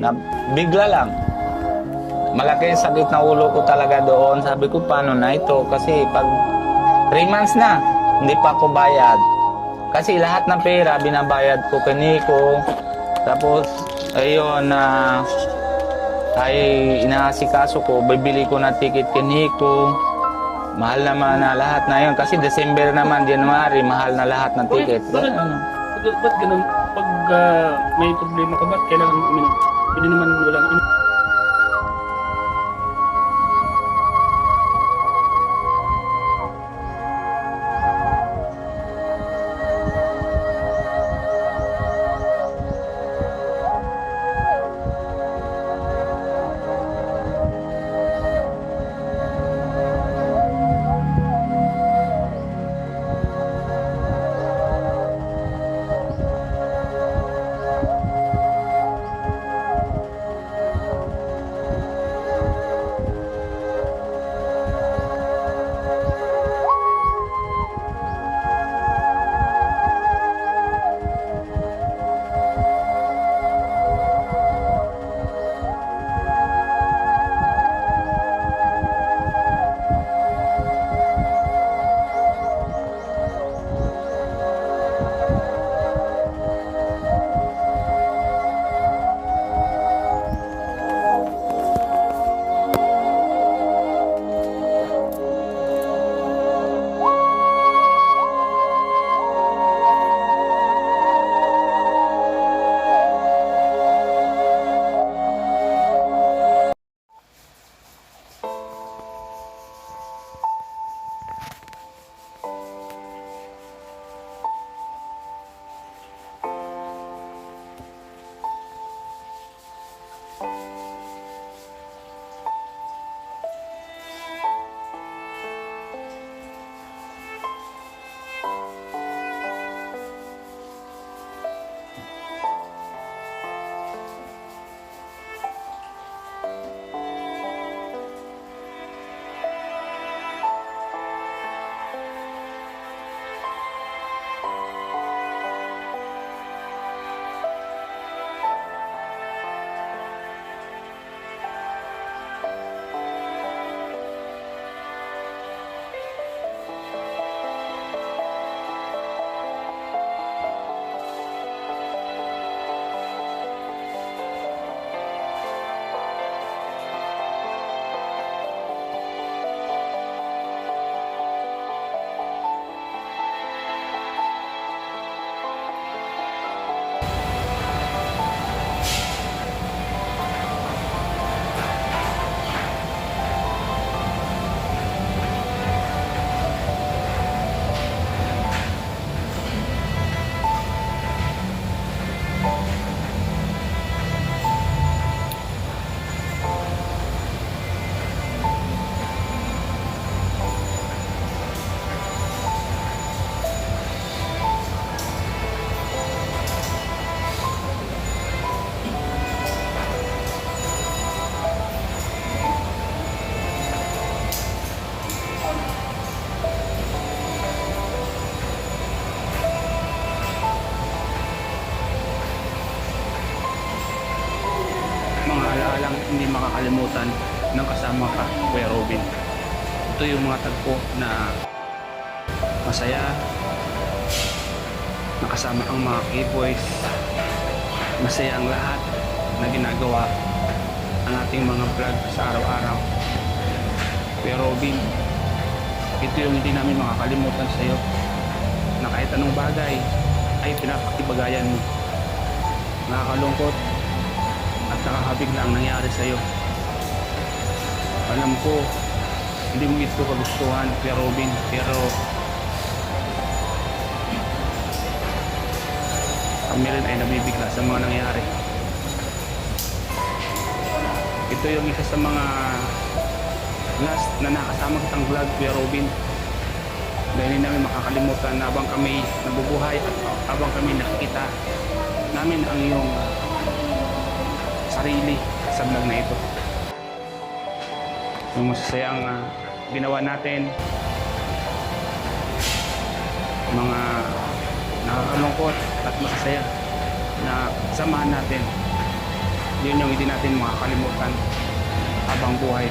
na bigla lang. Malaki yung sakit na ulo ko talaga doon. Sabi ko, paano na ito? Kasi pag 3 months na, hindi pa ako bayad. Kasi lahat ng pera, binabayad ko kay Nico. Tapos, ayun, ay inaasikaso ko, bibili ko na ticket kay Nico. Mahal naman na lahat na yun. Kasi December naman, January, mahal na lahat ng ticket. Ba't ganun? Pag may problema ka, ba't kailangan uminom? Pwede naman walang inom. Mga alaalang hindi makakalimutan ng kasama ka, Kuya Robin. Ito yung mga tagpo na masaya, nakasama ang mga K-boys, masaya ang lahat na ginagawa ang ating mga vlog sa araw-araw. Kuya Robin, ito yung hindi namin makakalimutan sa iyo, na kahit anong bagay ay pinapakibagayan mo. Nakakalungkot at nakakabigla ang nangyari sa iyo. Alam ko hindi mo ito kagustuhan, Kuya Robin, pero kami rin ay nabibigla sa mga nangyari. Ito yung isa sa mga last na nakasama kitang vlog, Kuya Robin. Dahil hindi namin makakalimutan na habang kami nabubuhay at habang kami nakikita namin ang iyong sarili sa vlog na ito. Yung masasayang ginawa natin, mga nakakalungkot at masasaya na samahan natin Yun yung hindi natin makakalimutan habang buhay.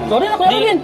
Sorry na, Kuya Di- Robin.